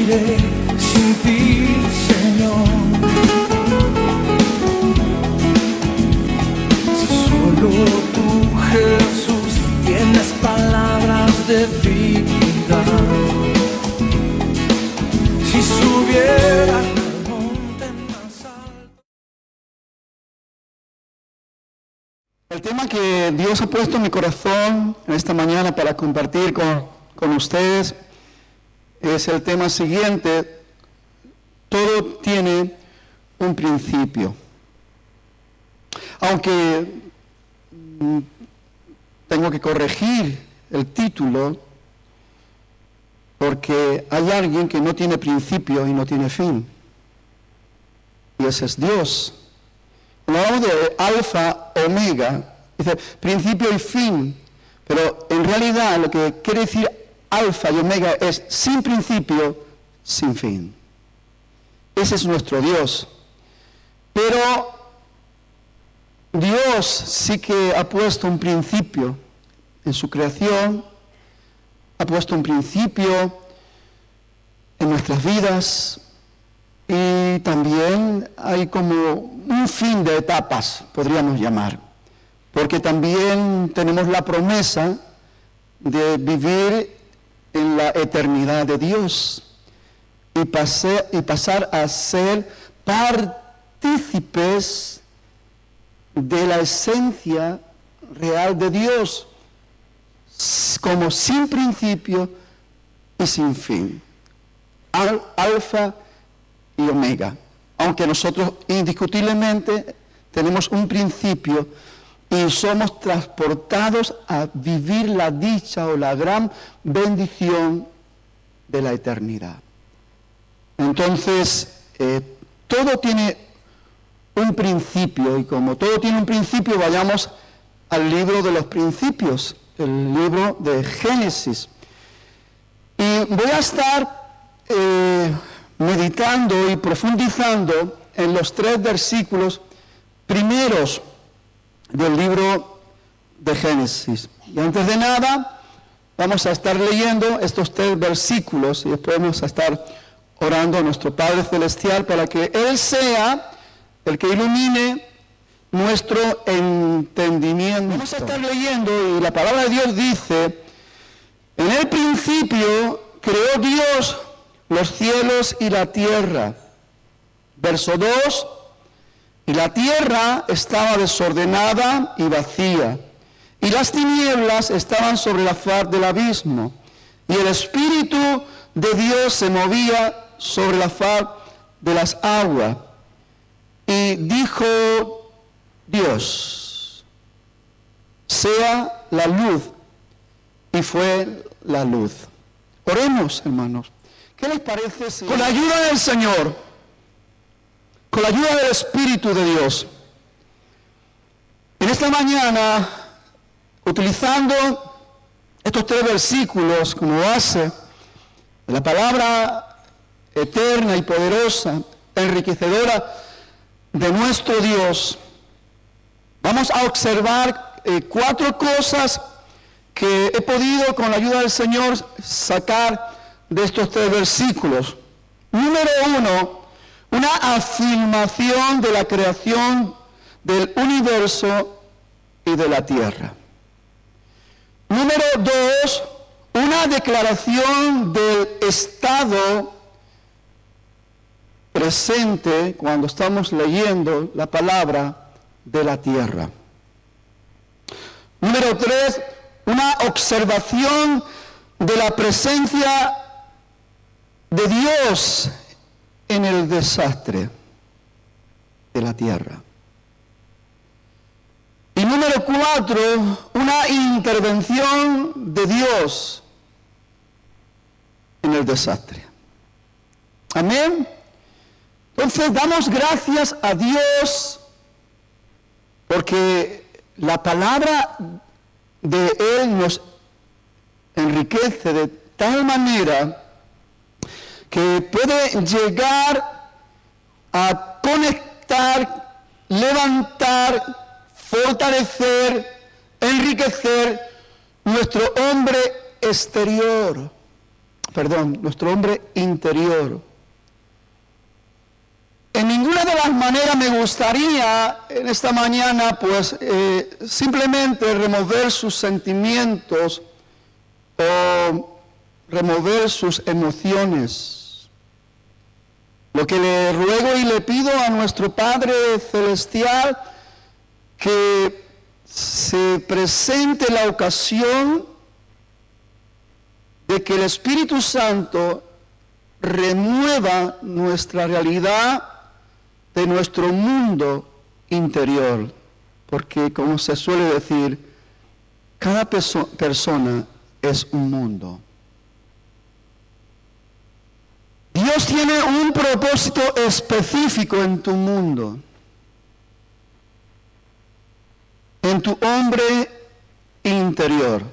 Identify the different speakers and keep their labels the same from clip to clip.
Speaker 1: viviré sin ti, Señor? Si solo tú, Jesús, tienes palabras de vida. Si subiera al monte más alto.
Speaker 2: El tema que Dios ha puesto en mi corazón en esta mañana para compartir con ustedes es el tema siguiente: todo tiene un principio. Aunque tengo que corregir el título, porque hay alguien que no tiene principio y no tiene fin, y ese es Dios. Cuando hablamos de alfa, omega, dice principio y fin, pero en realidad lo que quiere decir alfa y omega es sin principio, sin fin. Ese es nuestro Dios. Pero Dios sí que ha puesto un principio en su creación, ha puesto un principio en nuestras vidas, y también hay como un fin de etapas, podríamos llamar, porque también tenemos la promesa de vivir en la eternidad de Dios y pasar a ser partícipes de la esencia real de Dios, como sin principio y sin fin, alfa y omega. Aunque nosotros indiscutiblemente tenemos un principio y somos transportados a vivir la dicha o la gran bendición de la eternidad. Entonces, todo tiene un principio, y como todo tiene un principio, vayamos al libro de los principios, el libro de Génesis. Y voy a estar meditando y profundizando en los 3 versículos primeros del libro de Génesis. Y antes de nada, vamos a estar leyendo estos 3 versículos y después vamos a estar orando a nuestro Padre Celestial para que Él sea el que ilumine nuestro entendimiento. Vamos a estar leyendo y la palabra de Dios dice: en el principio creó Dios los cielos y la tierra. Verso 2: y la tierra estaba desordenada y vacía, y las tinieblas estaban sobre la faz del abismo, y el Espíritu de Dios se movía sobre la faz de las aguas. Y dijo Dios: sea la luz, y fue la luz. Oremos, hermanos. ¿Qué les parece si, con la ayuda del Señor, con la ayuda del Espíritu de Dios, en esta mañana, utilizando estos 3 versículos como base de la palabra eterna y poderosa, enriquecedora de nuestro Dios, vamos a observar 4 cosas que he podido, con la ayuda del Señor, sacar de estos 3 versículos. Número 1, una afirmación de la creación del universo y de la tierra. Número 2, una declaración del estado presente cuando estamos leyendo la palabra de la tierra. Número 3, una observación de la presencia de Dios en el desastre de la tierra. Y número 4, una intervención de Dios en el desastre. Amén. Entonces damos gracias a Dios porque la palabra de Él nos enriquece de tal manera que puede llegar a conectar, levantar, fortalecer, enriquecer nuestro hombre exterior. nuestro hombre interior. En ninguna de las maneras me gustaría en esta mañana pues simplemente remover sus sentimientos o remover sus emociones. Lo que le ruego y le pido a nuestro Padre Celestial, que se presente la ocasión de que el Espíritu Santo remueva nuestra realidad de nuestro mundo interior, porque como se suele decir, cada persona es un mundo. Dios tiene un propósito específico en tu mundo, en tu hombre interior,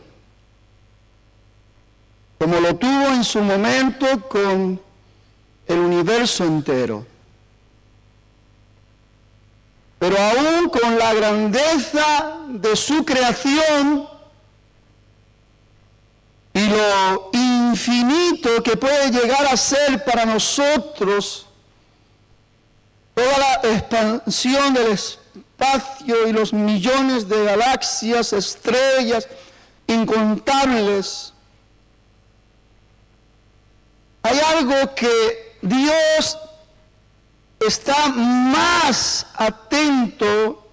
Speaker 2: como lo tuvo en su momento con el universo entero. Pero aún con la grandeza de su creación y lo infinito que puede llegar a ser para nosotros, toda la expansión del espacio y los millones de galaxias, estrellas incontables, hay algo que Dios está más atento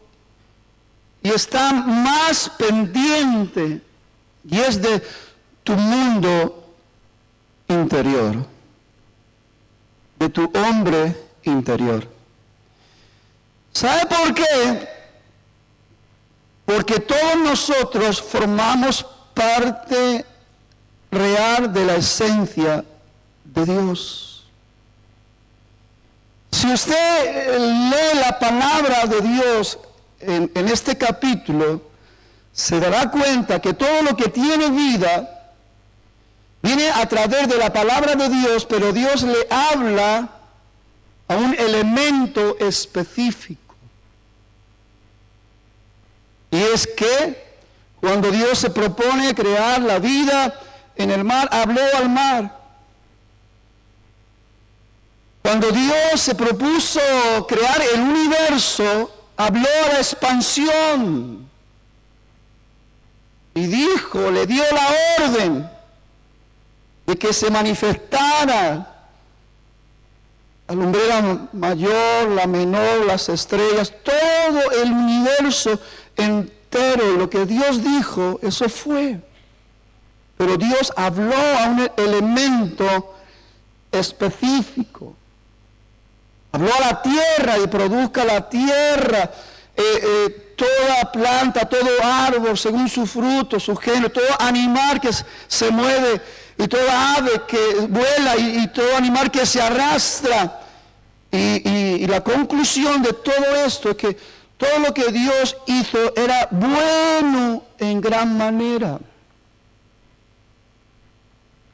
Speaker 2: y está más pendiente, y es de tu mundo interior, de tu hombre interior. ¿Sabe por qué? Porque todos nosotros formamos parte real de la esencia de Dios. Si usted lee la palabra de Dios en este capítulo, se dará cuenta que todo lo que tiene vida viene a través de la palabra de Dios, pero Dios le habla a un elemento específico. Y es que cuando Dios se propone crear la vida en el mar, habló al mar. Cuando Dios se propuso crear el universo, habló a la expansión y dijo, le dio la orden de que se manifestara la lumbrera mayor, la menor, las estrellas, todo el universo entero. Lo que Dios dijo, eso fue. Pero Dios habló a un elemento específico. Habló a la tierra y produzca la tierra toda planta, todo árbol según su fruto, su género, todo animal que se mueve y toda ave que vuela y todo animal que se arrastra. Y la conclusión de todo esto es que todo lo que Dios hizo era bueno en gran manera.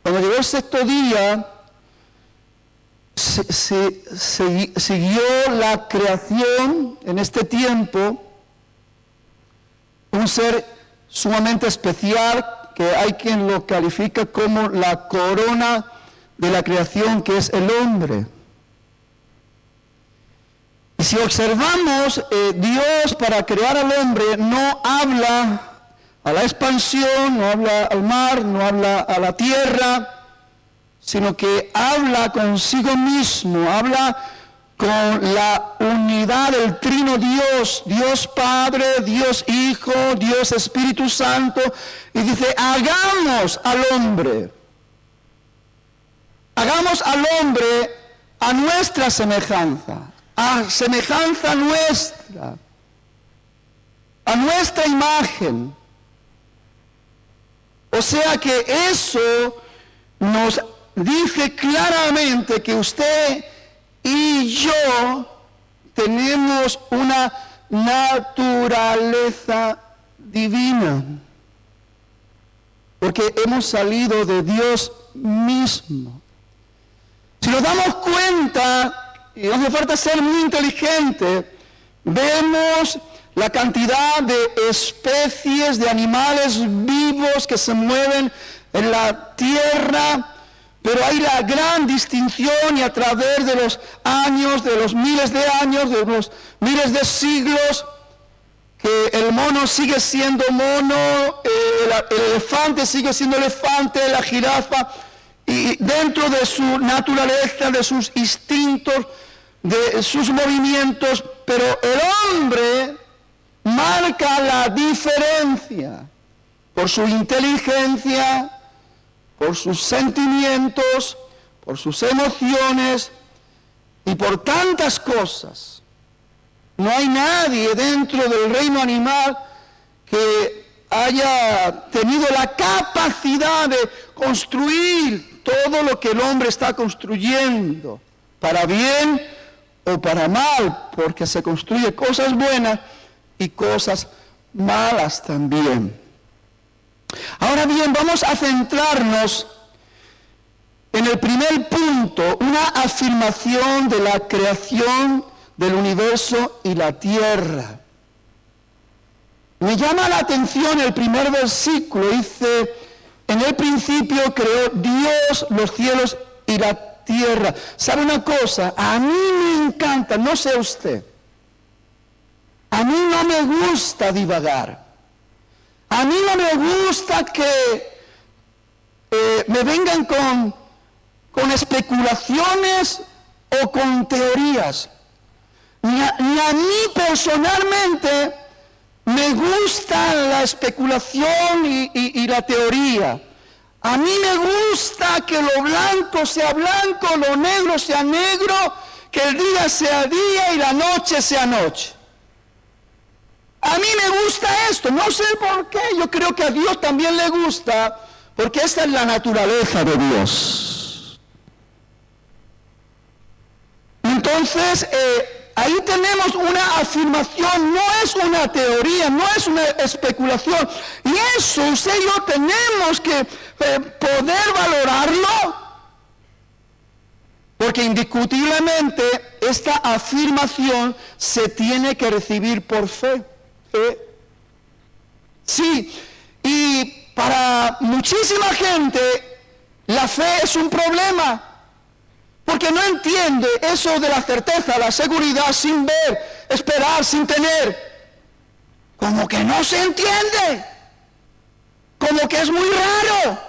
Speaker 2: Cuando llegó el sexto día, siguió la creación en este tiempo, un ser sumamente especial que hay quien lo califica como la corona de la creación, que es el hombre. Y si observamos, Dios para crear al hombre no habla a la expansión, no habla al mar, no habla a la tierra, sino que habla consigo mismo, habla con la unidad del trino Dios, Dios Padre, Dios Hijo, Dios Espíritu Santo, y dice, hagamos al hombre a nuestra semejanza, a semejanza nuestra, a nuestra imagen. O sea que eso nos dice claramente que usted y yo tenemos una naturaleza divina, porque hemos salido de Dios mismo. Si nos damos cuenta, y no hace falta ser muy inteligente, vemos la cantidad de especies de animales vivos que se mueven en la tierra. Pero hay la gran distinción y a través de los años, de los miles de años, de los miles de siglos, que el mono sigue siendo mono, el elefante sigue siendo elefante, la jirafa, y dentro de su naturaleza, de sus instintos, de sus movimientos, pero el hombre marca la diferencia por su inteligencia, por sus sentimientos, por sus emociones y por tantas cosas. No hay nadie dentro del reino animal que haya tenido la capacidad de construir todo lo que el hombre está construyendo, para bien o para mal, porque se construye cosas buenas y cosas malas también. Ahora bien, vamos a centrarnos en el primer punto, una afirmación de la creación del universo y la tierra. Me llama la atención el primer versículo, dice, en el principio creó Dios los cielos y la tierra. ¿Sabe una cosa? A mí me encanta, no sé usted, a mí no me gusta divagar. A mí no me gusta que me vengan con especulaciones o con teorías. Ni a mí personalmente me gusta la especulación y la teoría. A mí me gusta que lo blanco sea blanco, lo negro sea negro, que el día sea día y la noche sea noche. A mí me gusta esto, no sé por qué, yo creo que a Dios también le gusta, porque esta es la naturaleza de Dios. Entonces, ahí tenemos una afirmación, no es una teoría, no es una especulación. Y eso usted y yo tenemos que poder valorarlo, porque indiscutiblemente esta afirmación se tiene que recibir por fe. Sí, y para muchísima gente la fe es un problema, porque no entiende eso de la certeza, la seguridad sin ver, esperar sin tener. Como que no se entiende, como que es muy raro.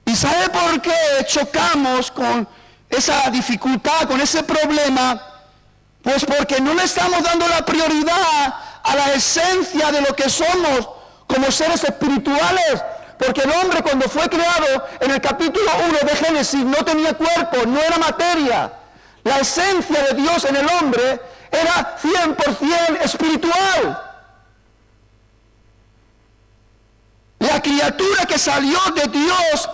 Speaker 2: ¿Y sabe por qué chocamos con esa dificultad, con ese problema? Pues porque no le estamos dando la prioridad a la esencia de lo que somos como seres espirituales. Porque el hombre, cuando fue creado en el capítulo 1 de Génesis, no tenía cuerpo, no era materia. La esencia de Dios en el hombre era 100% espiritual. La criatura que salió de Dios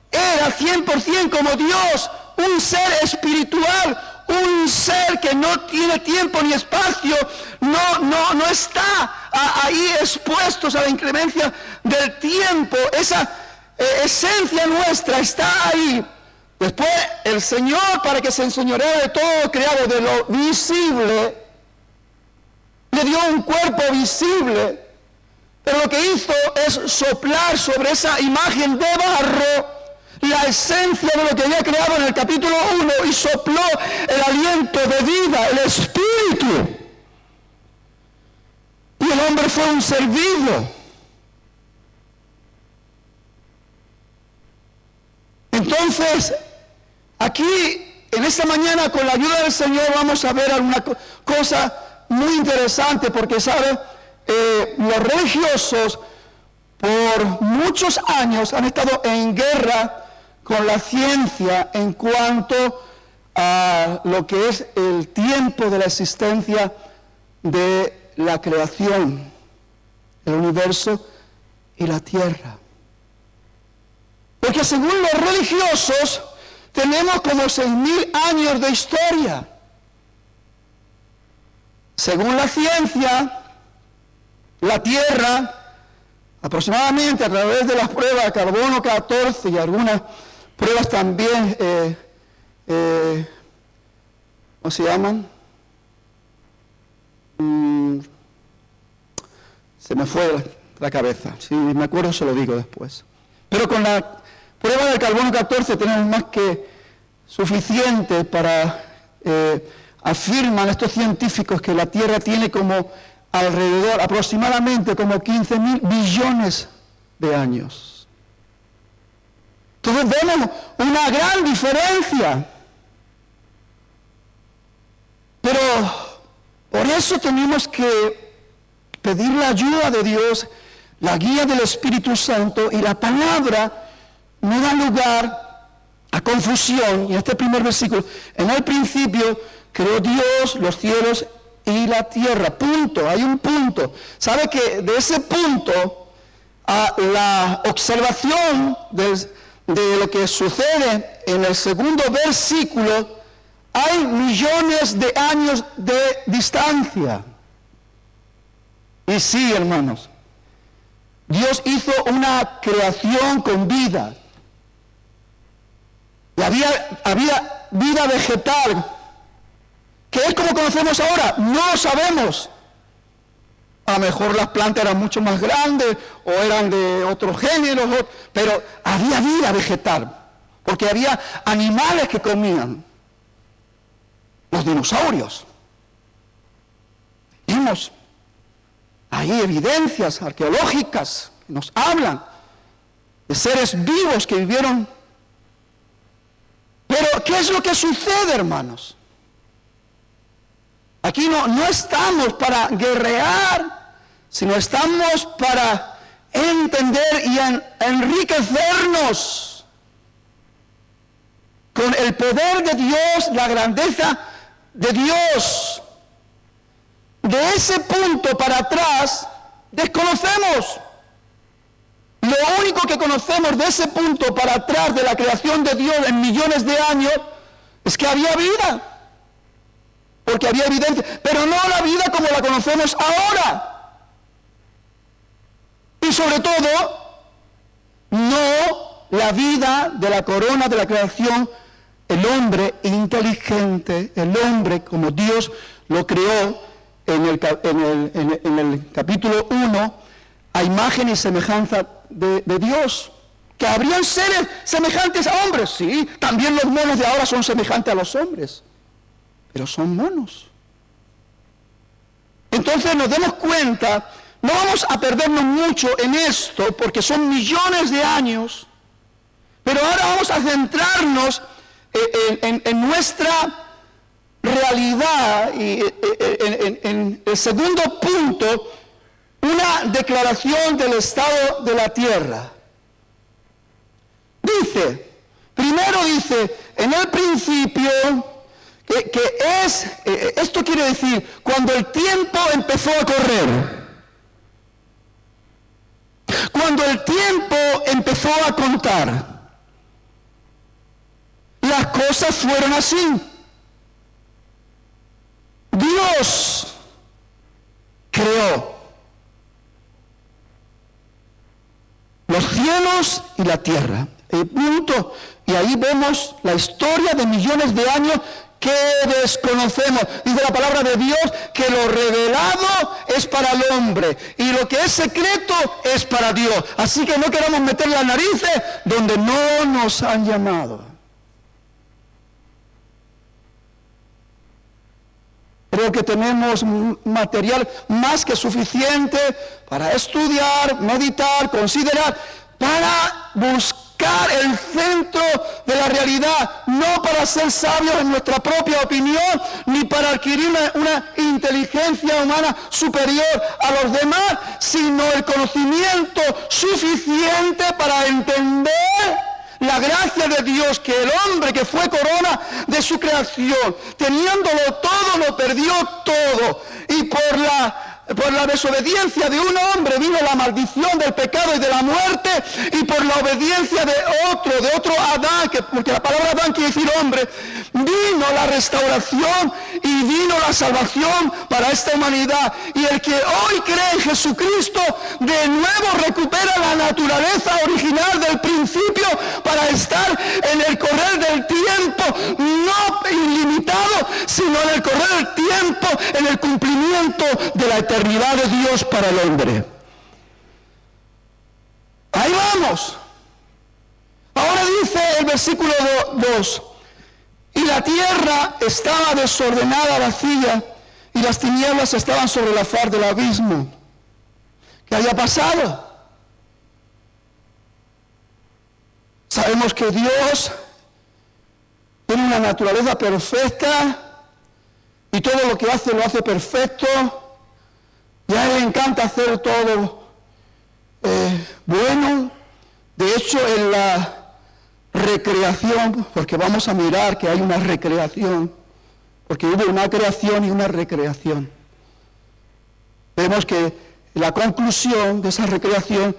Speaker 2: era 100% como Dios, un ser espiritual, un ser que no tiene tiempo ni espacio, no está ahí expuestos a la inclemencia del tiempo. Esa esencia nuestra está ahí. Después el Señor, para que se enseñoreara de todo lo creado, de lo visible, le dio un cuerpo visible, pero lo que hizo es soplar sobre esa imagen de barro la esencia de lo que había creado en el capítulo 1 y sopló el aliento de vida, el espíritu. Y el hombre fue un ser vivo. Entonces, aquí, en esta mañana, con la ayuda del Señor, vamos a ver alguna cosa muy interesante, porque, ¿sabe? Los religiosos, por muchos años, han estado en guerra con la ciencia en cuanto a lo que es el tiempo de la existencia de la creación, el universo y la tierra. Porque según los religiosos, tenemos como 6.000 años de historia. Según la ciencia, la tierra, aproximadamente a través de las pruebas de carbono 14 y algunas pruebas también, ¿cómo se llaman? Se me fue la cabeza. Si me acuerdo se lo digo después. Pero Prueba del carbono 14 tenemos más que suficiente para, afirman estos científicos, que la Tierra tiene como alrededor, aproximadamente como 15.000 billones de años. Entonces vemos una gran diferencia. Pero por eso tenemos que pedir la ayuda de Dios, la guía del Espíritu Santo, y la palabra no da lugar a confusión. Y este primer versículo, en el principio creó Dios los cielos y la tierra. Punto, hay un punto. ¿Sabe que de ese punto a la observación de lo que sucede en el segundo versículo hay millones de años de distancia? Y sí, hermanos, Dios hizo una creación con vida. Y había vida vegetal. ¿Qué es como conocemos ahora? No lo sabemos. A lo mejor las plantas eran mucho más grandes o eran de otros géneros, pero había vida vegetal, porque había animales que comían. Los dinosaurios. Vimos, hay evidencias arqueológicas que nos hablan de seres vivos que vivieron. Pero, ¿qué es lo que sucede, hermanos? Aquí no estamos para guerrear, sino estamos para entender y enriquecernos con el poder de Dios, la grandeza de Dios. De ese punto para atrás, desconocemos. Lo único que conocemos de ese punto para atrás de la creación de Dios en millones de años es que había vida. Porque había evidencia, pero no la vida como la conocemos ahora. Y sobre todo, no la vida de la corona de la creación, el hombre inteligente, el hombre como Dios lo creó en el capítulo 1, a imagen y semejanza de Dios. Que habrían seres semejantes a hombres, sí, también los monos de ahora son semejantes a los hombres. Pero son monos. Entonces nos demos cuenta, no vamos a perdernos mucho en esto, porque son millones de años, pero ahora vamos a centrarnos en nuestra realidad, y en el segundo punto, una declaración del estado de la tierra. Primero dice, en el principio, esto quiere decir, cuando el tiempo empezó a correr, cuando el tiempo empezó a contar, las cosas fueron así. Dios creó los cielos y la tierra. Punto. Y ahí vemos la historia de millones de años que desconocemos. Dice la palabra de Dios que lo revelado es para el hombre y lo que es secreto es para Dios. Así que no queramos meter las narices donde no nos han llamado. Creo que tenemos material más que suficiente para estudiar, meditar, considerar, para buscar el centro de la realidad, no para ser sabios en nuestra propia opinión, ni para adquirir una inteligencia humana superior a los demás, sino el conocimiento suficiente para entender la gracia de Dios, que el hombre que fue corona de su creación, teniéndolo todo, lo perdió todo, y por la desobediencia de un hombre vino la maldición del pecado y de la muerte, y por la obediencia de otro Adán, porque la palabra Adán quiere decir hombre, vino la restauración y vino la salvación para esta humanidad. Y el que hoy cree en Jesucristo, de nuevo recupera la naturaleza original del principio para estar en el correr del tiempo, no ilimitado, sino en el correr del tiempo, en el cumplimiento de la eternidad de Dios para el hombre. Ahí vamos. Ahora versículo 2. Y la tierra estaba desordenada, vacía, y las tinieblas estaban sobre la faz del abismo. ¿Qué había pasado? Sabemos que Dios tiene una naturaleza perfecta y todo lo que hace lo hace perfecto. Y a Él le encanta hacer todo bueno. De hecho, en la recreación, porque vamos a mirar que hay una recreación, porque hubo una creación y una recreación. Vemos que la conclusión de esa recreación,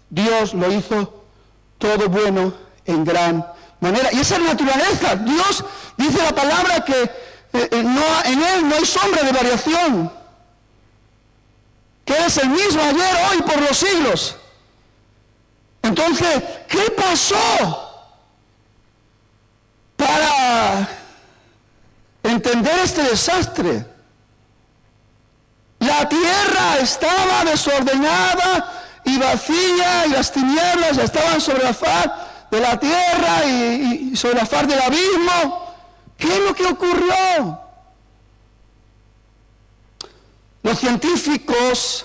Speaker 2: Dios lo hizo todo bueno en gran manera. Y esa es la naturaleza. Dios dice la palabra que en Él no hay sombra de variación. Que es el mismo ayer, hoy, por los siglos. Entonces, ¿qué pasó para entender este desastre? La tierra estaba desordenada y vacía, y las tinieblas estaban sobre la faz de la tierra y sobre la faz del abismo. ¿Qué es lo que ocurrió? Los científicos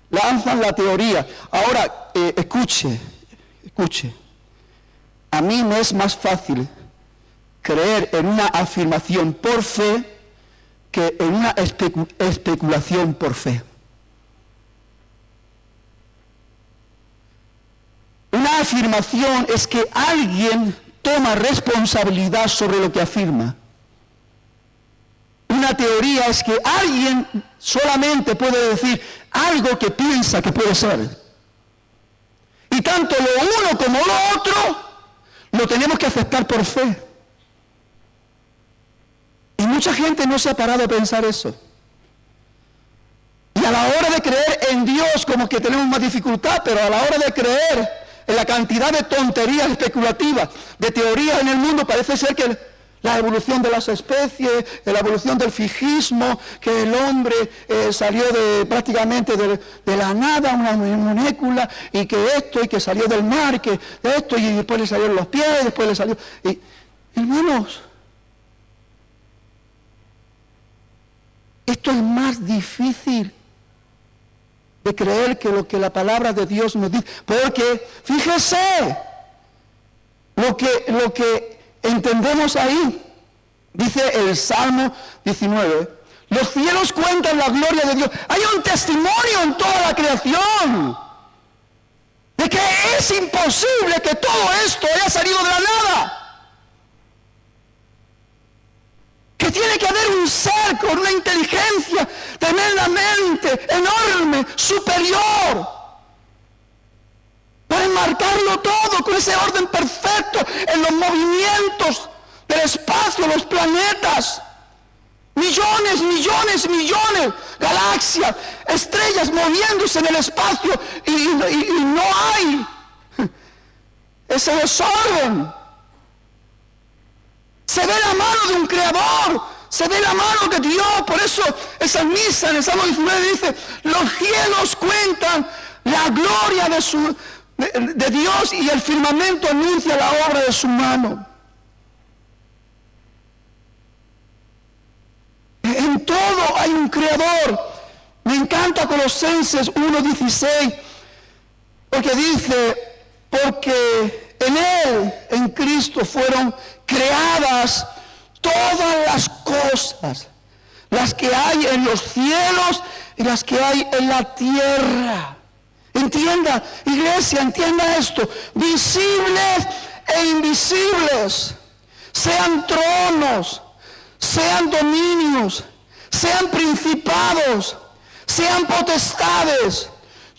Speaker 2: lanzan la teoría. Ahora, escuche. A mí me es más fácil creer en una afirmación por fe que en una especulación por fe. Una afirmación es que alguien toma responsabilidad sobre lo que afirma. Una teoría es que alguien solamente puede decir algo que piensa que puede ser. Y tanto lo uno como lo otro lo tenemos que aceptar por fe. Y mucha gente no se ha parado a pensar eso. Y a la hora de creer en Dios como que tenemos más dificultad, pero a la hora de creer en la cantidad de tonterías especulativas, de teorías en el mundo, parece ser que la evolución de las especies, la evolución del fijismo, que el hombre salió prácticamente de la nada, una molécula, y que esto, y que salió del mar, y que esto, y después le salieron los pies, después le salió... hermanos, esto es más difícil de creer que lo que la palabra de Dios nos dice, porque fíjese lo que entendemos ahí. Dice el Salmo 19, los cielos cuentan la gloria de Dios. Hay un testimonio en toda la creación de que es imposible que todo esto haya salido de la nada. Que tiene que haber un ser con una inteligencia tremendamente enorme, superior, para enmarcarlo todo con ese orden perfecto en los movimientos del espacio, los planetas, millones, galaxias, estrellas moviéndose en el espacio y no hay ese desorden. Se ve la mano de un creador, se ve la mano de Dios. Por eso esa misa en el Salmo 19 dice, los cielos cuentan la gloria de Dios y el firmamento anuncia la obra de su mano. En todo hay un creador. Me encanta Colosenses 1:16, porque dice, porque en Él, en Cristo, fueron creadas todas las cosas, las que hay en los cielos y las que hay en la tierra. Entienda, iglesia, entienda esto, visibles e invisibles, sean tronos, sean dominios, sean principados, sean potestades,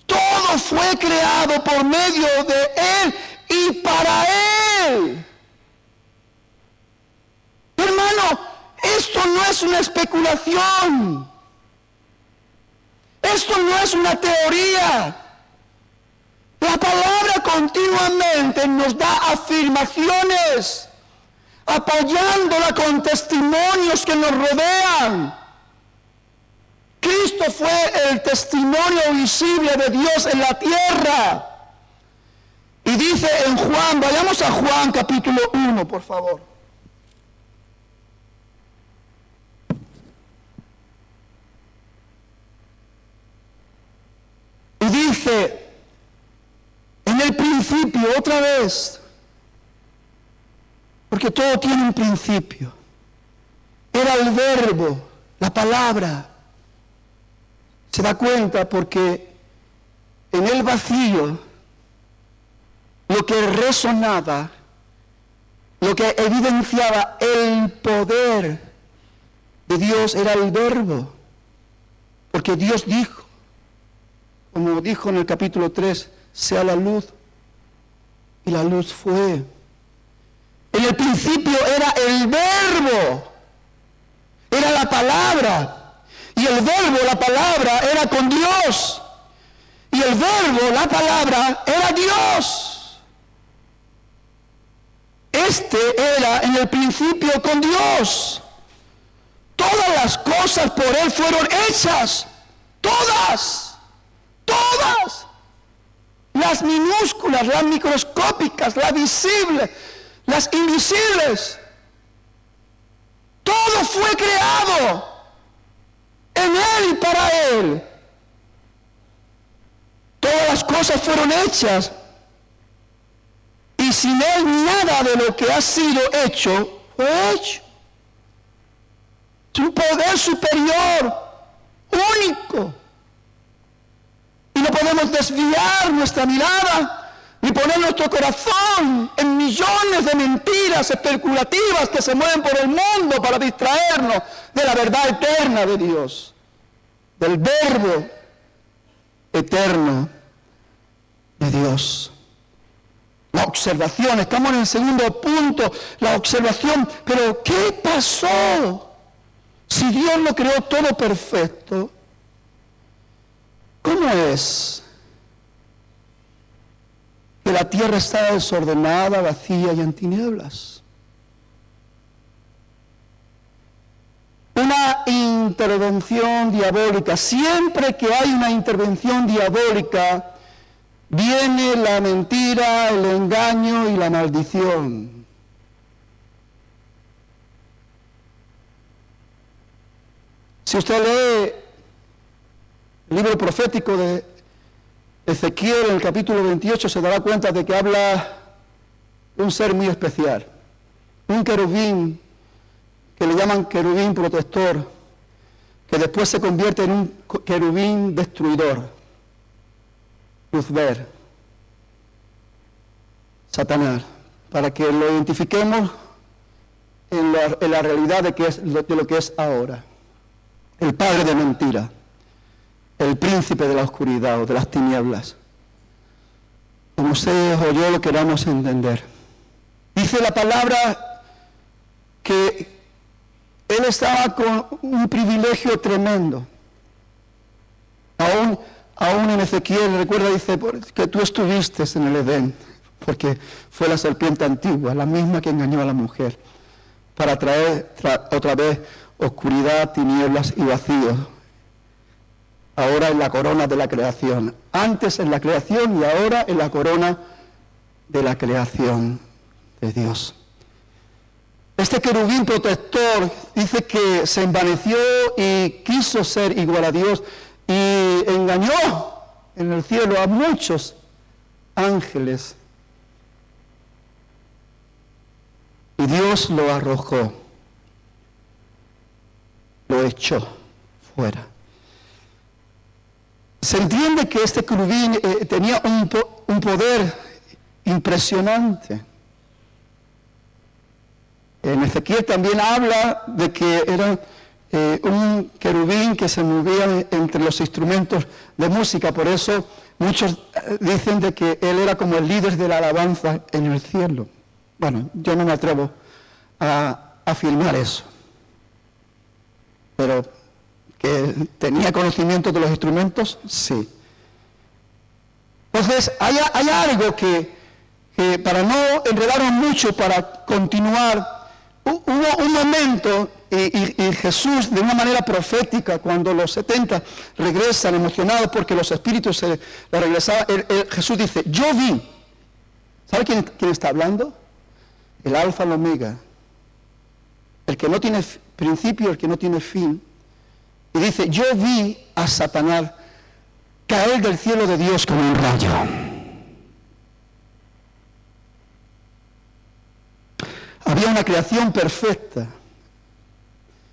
Speaker 2: todo fue creado por medio de Él y para Él. Hermano, esto no es una especulación, esto no es una teoría. La palabra continuamente nos da afirmaciones, apoyándola con testimonios que nos rodean. Cristo fue el testimonio visible de Dios en la tierra. Y dice en Juan, vayamos a Juan capítulo 1, por favor. Y dice, en el principio, otra vez, porque todo tiene un principio, era el verbo, la palabra. Se da cuenta porque en el vacío, lo que resonaba, lo que evidenciaba el poder de Dios era el verbo. Porque Dios dijo, como dijo en el capítulo 3, sea la luz, y la luz fue. En el principio era el verbo, era la palabra, y el verbo, la palabra, era con Dios, y el verbo, la palabra, era Dios. Este era en el principio con Dios. Todas las cosas por Él fueron hechas. Todas. Las minúsculas, las microscópicas, las visibles, las invisibles. Todo fue creado en Él y para Él. Todas las cosas fueron hechas. Y sin Él nada de lo que ha sido hecho fue hecho. Es un poder superior, único. Y no podemos desviar nuestra mirada, ni poner nuestro corazón en millones de mentiras especulativas que se mueven por el mundo para distraernos de la verdad eterna de Dios, del verbo eterno de Dios. La observación, estamos en el segundo punto, la observación. Pero ¿qué pasó? Si Dios lo creó todo perfecto, ¿cómo es que la tierra está desordenada, vacía y en tinieblas? Una intervención diabólica. Siempre que hay una intervención diabólica, viene la mentira, el engaño y la maldición. Si usted lee el libro profético de Ezequiel, en el capítulo 28, se dará cuenta de que habla de un ser muy especial. Un querubín, que le llaman querubín protector, que después se convierte en un querubín destruidor. Luzber, Satanás, para que lo identifiquemos en la realidad de lo que es ahora. El padre de mentira, el príncipe de la oscuridad o de las tinieblas. Como ustedes o yo lo queramos entender. Dice la palabra que él estaba con un privilegio tremendo. Aún en Ezequiel, recuerda, dice que tú estuviste en el Edén, porque fue la serpiente antigua, la misma que engañó a la mujer, para traer otra vez oscuridad, tinieblas y vacío. Ahora en la corona de la creación. Antes en la creación y ahora en la corona de la creación de Dios. Este querubín protector dice que se envaneció y quiso ser igual a Dios y engañó en el cielo a muchos ángeles. Y Dios lo arrojó, lo echó fuera. Se entiende que este querubín tenía un poder impresionante. En Ezequiel también habla de que era un querubín que se movía entre los instrumentos de música. Por eso muchos dicen de que él era como el líder de la alabanza en el cielo. Bueno, yo no me atrevo a afirmar eso. Pero que tenía conocimiento de los instrumentos, sí. Entonces, hay algo que para no enredarnos mucho, para continuar, hubo un momento, y Jesús, de una manera profética, cuando los 70 regresan emocionados porque los espíritus le regresaban, Jesús dice, yo vi ¿Sabe quién está hablando? El alfa, el omega. El que no tiene principio, el que no tiene fin. Y dice, yo vi a Satanás caer del cielo de Dios como un rayo. Había una creación perfecta,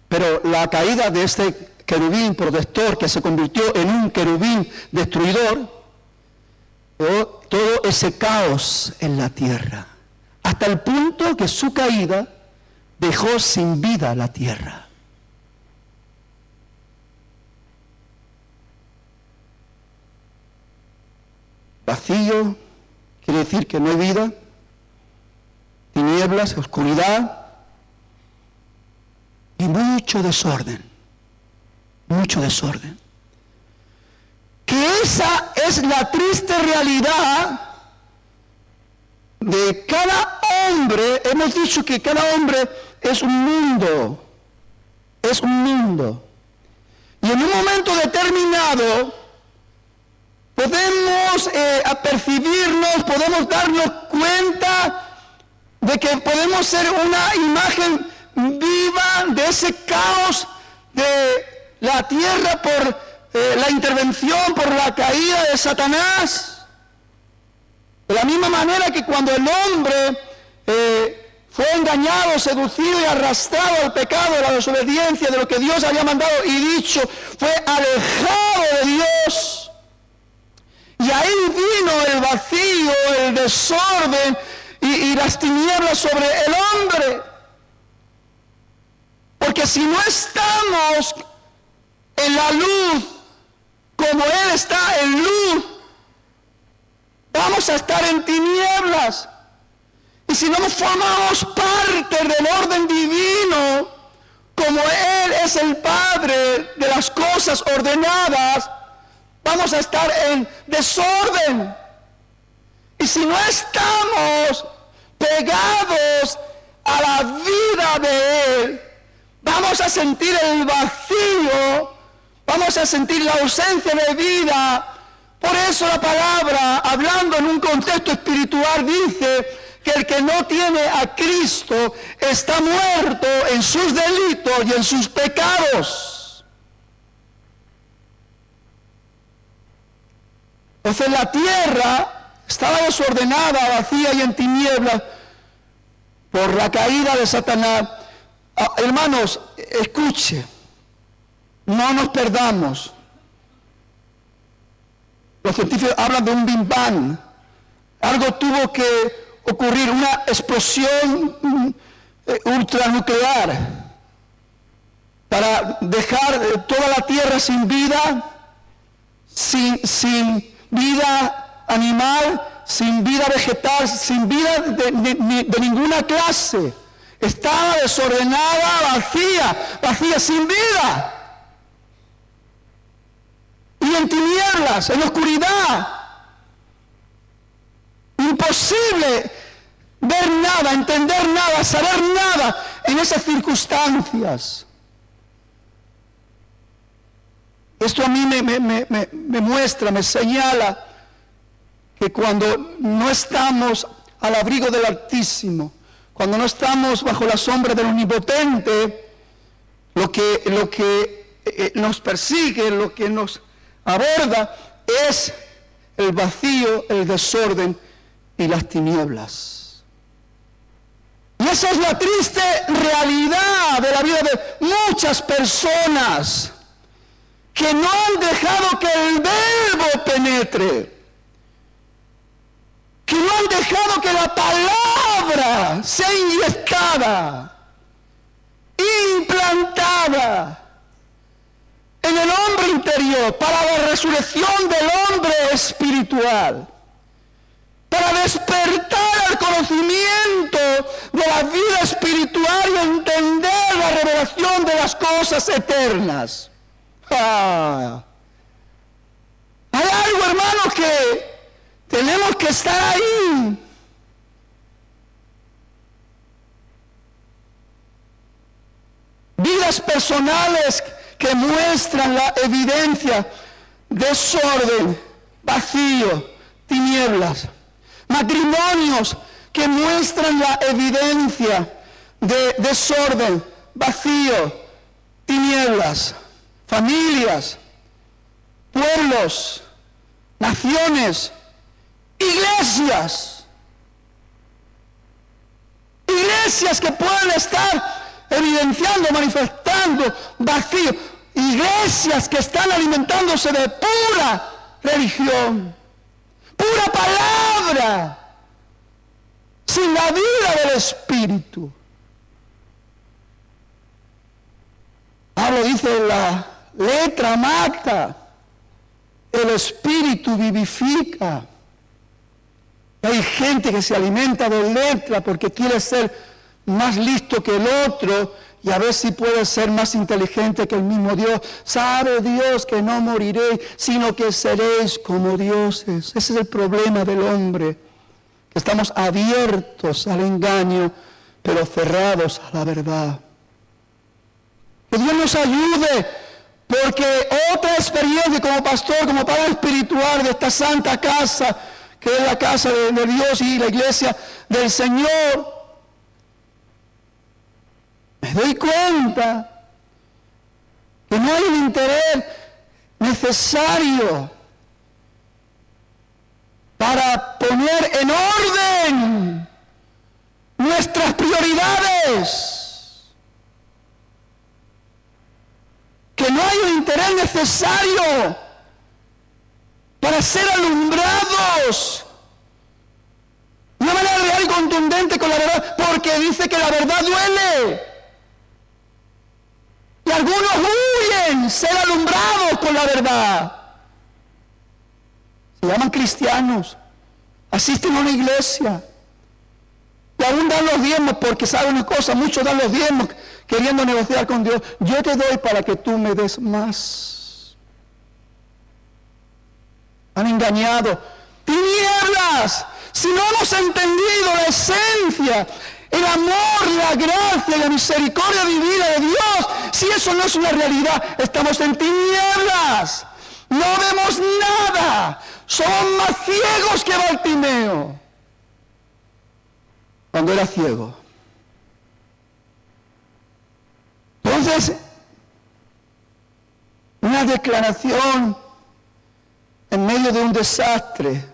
Speaker 2: pero la caída de este querubín protector que se convirtió en un querubín destruidor, todo ese caos en la tierra, hasta el punto que su caída dejó sin vida la tierra. Vacío quiere decir que no hay vida, tinieblas, oscuridad y mucho desorden. Mucho desorden. Que esa es la triste realidad de cada hombre. Hemos dicho que cada hombre es un mundo. Es un mundo. Y en un momento determinado podemos apercibirnos, podemos darnos cuenta de que podemos ser una imagen viva de ese caos de la tierra por la intervención, por la caída de Satanás. De la misma manera que cuando el hombre fue engañado, seducido y arrastrado al pecado, a la desobediencia de lo que Dios había mandado y dicho, fue alejado de Dios. Y ahí vino el vacío, el desorden y las tinieblas sobre el hombre. Porque si no estamos en la luz, como Él está en luz, vamos a estar en tinieblas. Y si no formamos parte del orden divino, como Él es el Padre de las cosas ordenadas, vamos a estar en desorden. Y si no estamos pegados a la vida de Él, vamos a sentir el vacío, vamos a sentir la ausencia de vida. Por eso la palabra, hablando en un contexto espiritual, dice que el que no tiene a Cristo está muerto en sus delitos y en sus pecados. Entonces la tierra estaba desordenada, vacía y en tinieblas por la caída de Satanás. Hermanos, escuche, no nos perdamos. Los científicos hablan de un Big Bang. Algo tuvo que ocurrir, una explosión ultranuclear para dejar toda la tierra sin vida, sin vida animal, sin vida vegetal, sin vida de ninguna clase. Estaba desordenada, vacía, sin vida. Y en tinieblas, en oscuridad. Imposible ver nada, entender nada, saber nada en esas circunstancias. Esto a mí me muestra, me señala que cuando no estamos al abrigo del Altísimo, cuando no estamos bajo la sombra del Omnipotente, lo que nos persigue, lo que nos aborda es el vacío, el desorden y las tinieblas. Y esa es la triste realidad de la vida de muchas personas que no han dejado que el verbo penetre, que no han dejado que la palabra sea inyectada, implantada en el hombre interior para la resurrección del hombre espiritual, para despertar al conocimiento de la vida espiritual y entender la revelación de las cosas eternas. Hay algo, hermanos, que tenemos que estar ahí. Vidas personales que muestran la evidencia, desorden, vacío, tinieblas. matrimonios que muestran la evidencia de desorden, vacío, tinieblas, familias, pueblos, naciones, iglesias que pueden estar evidenciando, manifestando vacío, iglesias que están alimentándose de pura religión, pura palabra, sin la vida del Espíritu. Pablo dice, la letra mata, el Espíritu vivifica. Hay gente que se alimenta de letra porque quiere ser más listo que el otro y a ver si puede ser más inteligente que el mismo Dios. Sabe Dios que no moriréis, sino que seréis como dioses. Ese es el problema del hombre, que estamos abiertos al engaño, pero cerrados a la verdad. Que Dios nos ayude, porque otra experiencia como pastor, como padre espiritual de esta santa casa, que es la casa de Dios y la iglesia del Señor, me doy cuenta que no hay un interés necesario para poner en orden nuestras prioridades. Que no hay un interés necesario para ser alumbrados de una manera real y contundente con la verdad, porque dice que la verdad duele. Y algunos huyen ser alumbrados con la verdad. Se llaman cristianos, asisten a una iglesia y aún dan los diezmos, porque saben una cosa, muchos dan los diezmos queriendo negociar con Dios. Yo te doy para que tú me des más. Han engañado. Tinieblas, si no hemos entendido la esencia, el amor, la gracia y la misericordia divina de Dios, si eso no es una realidad, estamos en tinieblas. No vemos nada. Somos más ciegos que Bartimeo cuando era ciego. Entonces, una declaración en medio de un desastre,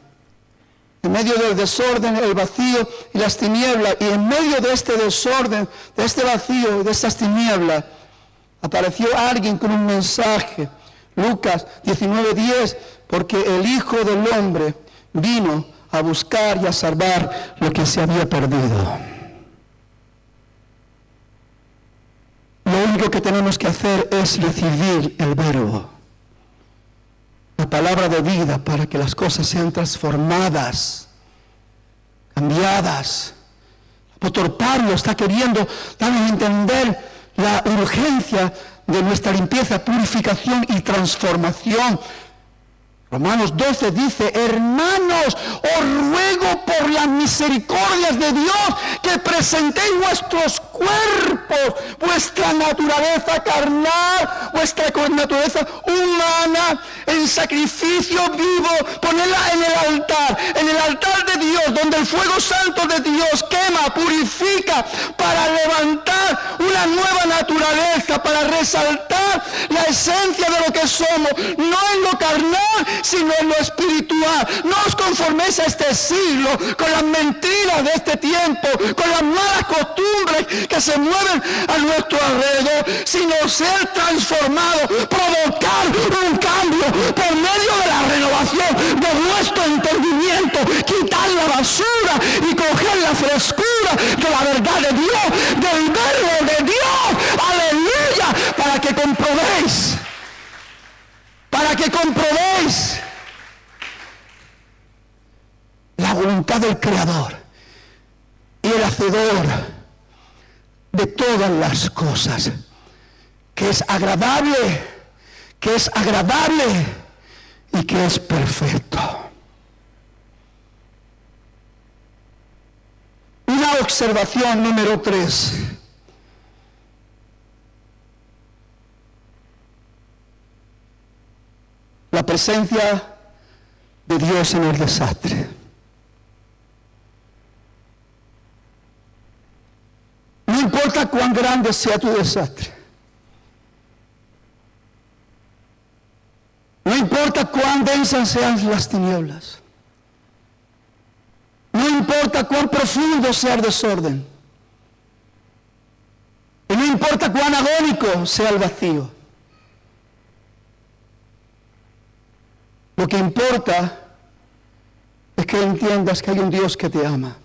Speaker 2: en medio del desorden, el vacío y las tinieblas, y en medio de este desorden, de este vacío y de estas tinieblas, apareció alguien con un mensaje. Lucas 19:10, porque el Hijo del Hombre vino a buscar y a salvar lo que se había perdido. Lo único que tenemos que hacer es recibir el verbo, la palabra de vida, para que las cosas sean transformadas, cambiadas. El apóstol Pablo está queriendo darnos a entender la urgencia de nuestra limpieza, purificación y transformación. Romanos 12 dice, hermanos, os ruego por las misericordias de Dios que presentéis vuestros cuerpos, vuestra naturaleza carnal, vuestra naturaleza humana, en sacrificio vivo, ponedla en el altar de Dios, donde el fuego santo de Dios quema, purifica, para levantar una nueva naturaleza, para resaltar la esencia de lo que somos, no en lo carnal, sino en lo espiritual. No os conforméis a este siglo con las mentiras de este tiempo, con las malas costumbres que se mueven a nuestro alrededor, sino ser transformado, provocar un cambio por medio de la renovación de nuestro entendimiento, quitar la basura y coger la frescura de la verdad de Dios, del verbo de Dios, aleluya, para que comprobéis la voluntad del Creador y el Hacedor de todas las cosas, que es agradable y que es perfecto. Una observación número 3. La presencia de Dios en el desastre. importa cuán grande sea tu desastre. No importa cuán densas sean las tinieblas. No importa cuán profundo sea el desorden. Y no importa cuán agónico sea el vacío. Lo que importa es que entiendas que hay un Dios que te ama.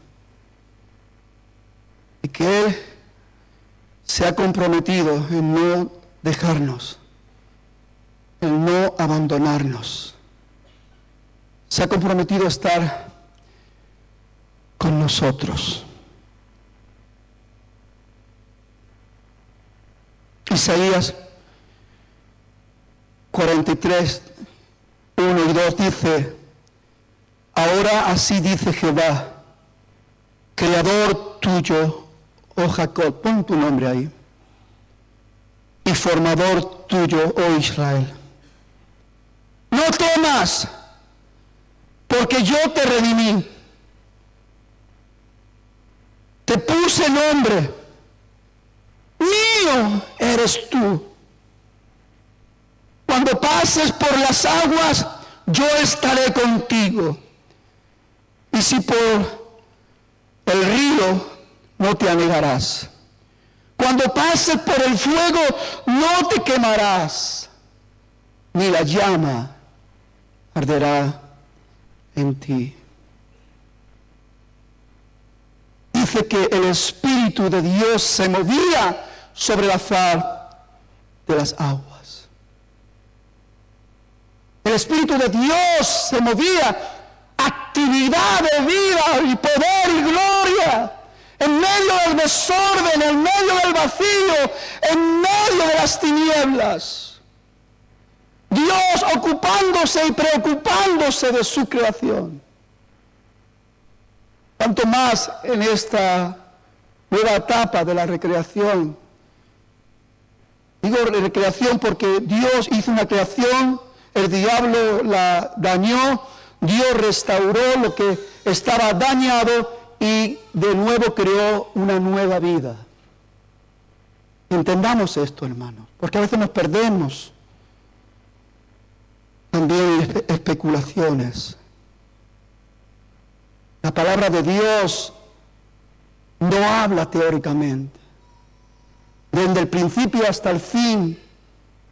Speaker 2: Y que Él se ha comprometido en no dejarnos, en no abandonarnos. Se ha comprometido a estar con nosotros. Isaías 43, 1 y 2 dice: ahora así dice Jehová, creador tuyo, oh Jacob, pon tu nombre ahí, y formador tuyo, oh Israel. No temas, porque yo te redimí. Te puse nombre. Mío eres tú. Cuando pases por las aguas, yo estaré contigo. Y si por el río, no te anegarás. Cuando pases por el fuego, no te quemarás, ni la llama arderá en ti. Dice que el Espíritu de Dios se movía sobre la faz de las aguas. El Espíritu de Dios se movía, actividad de vida y poder y gloria, en medio del desorden, en medio del vacío, en medio de las tinieblas. Dios ocupándose y preocupándose de su creación. Tanto más en esta nueva etapa de la recreación. Digo recreación porque Dios hizo una creación, el diablo la dañó, Dios restauró lo que estaba dañado y de nuevo creó una nueva vida. Entendamos esto, hermanos, porque a veces nos perdemos también en especulaciones. La palabra de Dios no habla teóricamente. Desde el principio hasta el fin,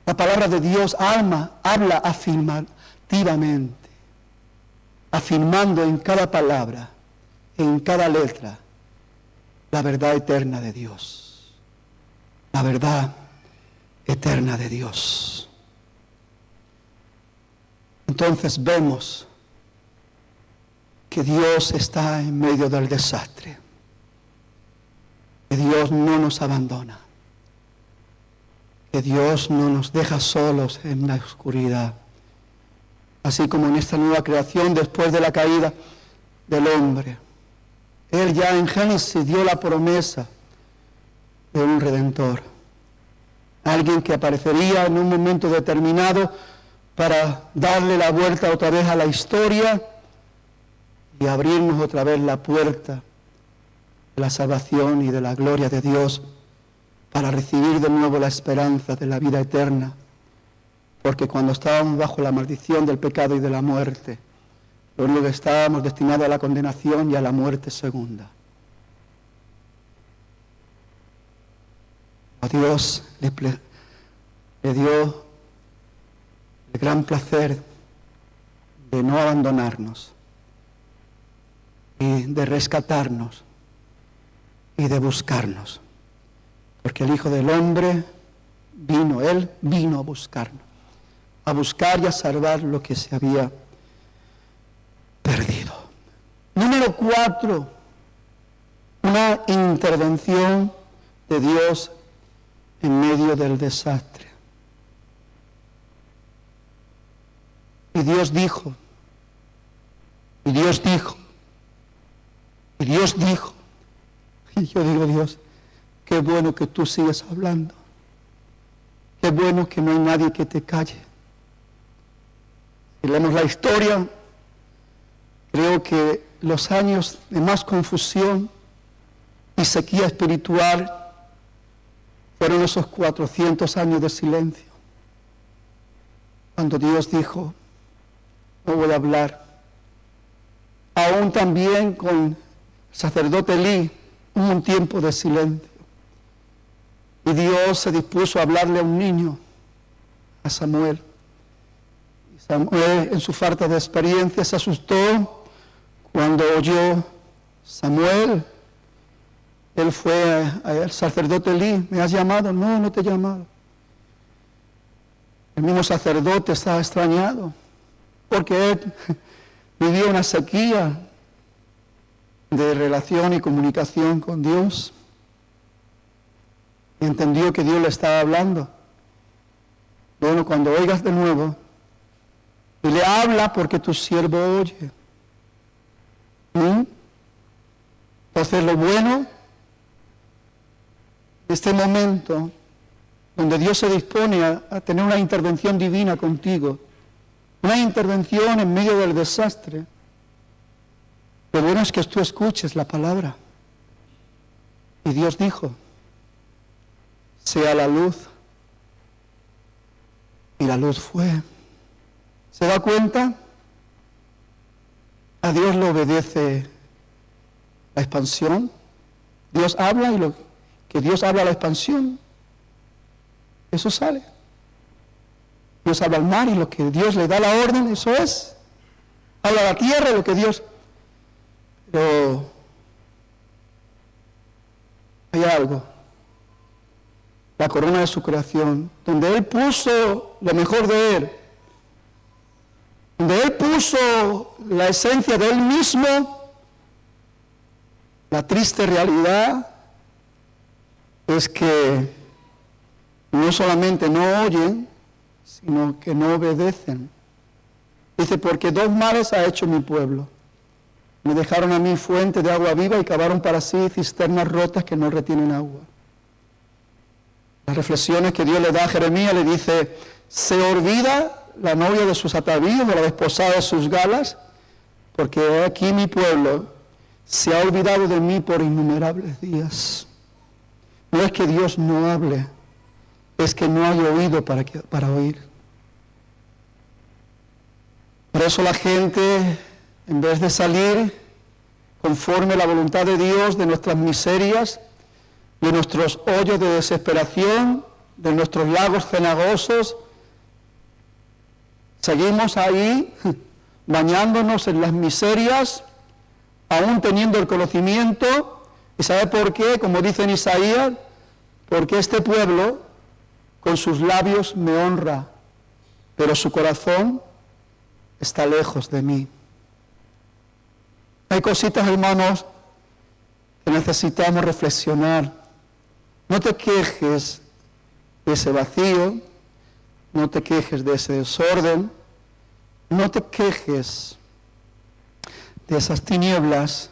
Speaker 2: la palabra de Dios habla afirmativamente, afirmando en cada palabra, en cada letra, la verdad eterna de Dios. La verdad eterna de Dios. Entonces vemos que Dios está en medio del desastre, que Dios no nos abandona, que Dios no nos deja solos en la oscuridad, así como en esta nueva creación después de la caída del hombre. Él ya en Génesis dio la promesa de un Redentor, alguien que aparecería en un momento determinado para darle la vuelta otra vez a la historia y abrirnos otra vez la puerta de la salvación y de la gloria de Dios para recibir de nuevo la esperanza de la vida eterna. Porque cuando estábamos bajo la maldición del pecado y de la muerte, lo único que estábamos destinados a la condenación y a la muerte segunda. A Dios le dio el gran placer de no abandonarnos y de rescatarnos y de buscarnos, porque el Hijo del Hombre Él vino a buscarnos, a buscar y a salvar lo que se había perdido. Número 4, una intervención de Dios en medio del desastre. Y Dios dijo, y Dios dijo, y Dios dijo. Y yo digo, Dios, qué bueno que tú sigues hablando. Qué bueno que no hay nadie que te calle. Si leemos la historia, creo que los años de más confusión y sequía espiritual fueron esos 400 años de silencio, cuando Dios dijo, no voy a hablar. Aún también con el sacerdote Elí hubo un tiempo de silencio. Y Dios se dispuso a hablarle a un niño, a Samuel. Y Samuel, en su falta de experiencia, se asustó cuando oyó Samuel. Él fue al sacerdote Elí, ¿me has llamado? No, no te he llamado. El mismo sacerdote estaba extrañado, porque él vivió una sequía de relación y comunicación con Dios. Y entendió que Dios le estaba hablando. Bueno, cuando oigas de nuevo, y le habla porque tu siervo oye. Entonces lo bueno de este momento, donde Dios se dispone a tener una intervención divina contigo, una intervención en medio del desastre, lo bueno es que tú escuches la palabra. Y Dios dijo, sea la luz. Y la luz fue. ¿Se da cuenta? A Dios le obedece la expansión. Dios habla y lo que Dios habla la expansión, eso sale. Dios habla al mar y lo que Dios le da la orden, eso es. Habla a la tierra y lo que Dios... Pero hay algo, la corona de su creación, donde Él puso lo mejor de Él, donde Él puso la esencia de Él mismo. La triste realidad es que no solamente no oyen, sino que no obedecen. Dice, porque dos males ha hecho mi pueblo. Me dejaron a mí fuente de agua viva y cavaron para sí cisternas rotas que no retienen agua. Las reflexiones que Dios le da a Jeremías, le dice, se olvida la novia de sus atavíos, de la desposada de sus galas, porque aquí mi pueblo se ha olvidado de mí por innumerables días. No es que Dios no hable, es que no hay oído para oír. Por eso la gente, en vez de salir conforme a la voluntad de Dios de nuestras miserias, de nuestros hoyos de desesperación, de nuestros lagos cenagosos, seguimos ahí bañándonos en las miserias, aún teniendo el conocimiento. ¿Y sabe por qué? Como dice en Isaías, porque este pueblo con sus labios me honra, pero su corazón está lejos de mí. Hay cositas, hermanos, que necesitamos reflexionar. No te quejes de ese vacío, no te quejes de ese desorden, no te quejes de esas tinieblas,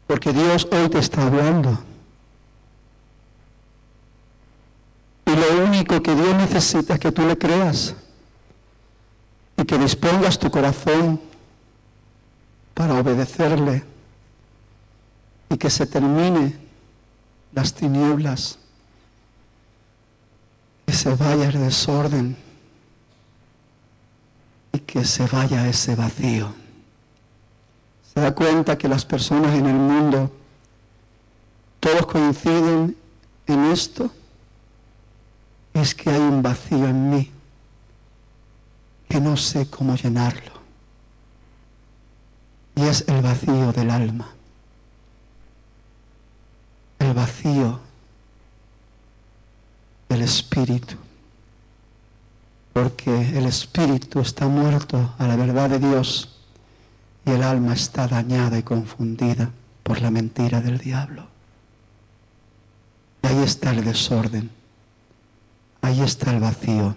Speaker 2: porque Dios hoy te está hablando. Y lo único que Dios necesita es que tú le creas y que dispongas tu corazón para obedecerle y que se termine las tinieblas, que se vaya el desorden y que se vaya ese vacío. Se da cuenta que las personas en el mundo, todos coinciden en esto, es que hay un vacío en mí que no sé cómo llenarlo. Y es el vacío del alma. El vacío del espíritu. Porque el espíritu está muerto a la verdad de Dios y el alma está dañada y confundida por la mentira del diablo. Y ahí está el desorden. Ahí está el vacío.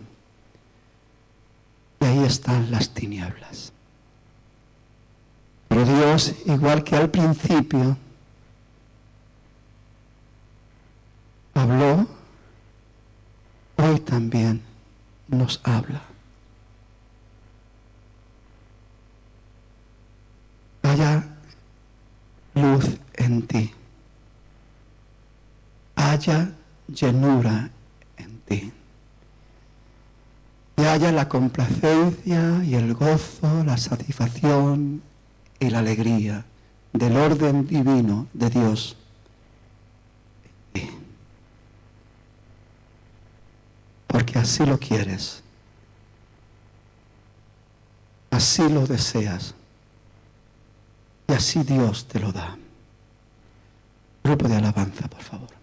Speaker 2: Y ahí están las tinieblas. Pero Dios, igual que al principio, habló, hoy también nos habla. Haya luz en ti. Haya llenura en ti. Y haya la complacencia y el gozo, la satisfacción y la alegría del orden divino de Dios en ti. Porque así lo quieres, así lo deseas y así Dios te lo da. Grupo de alabanza, por favor.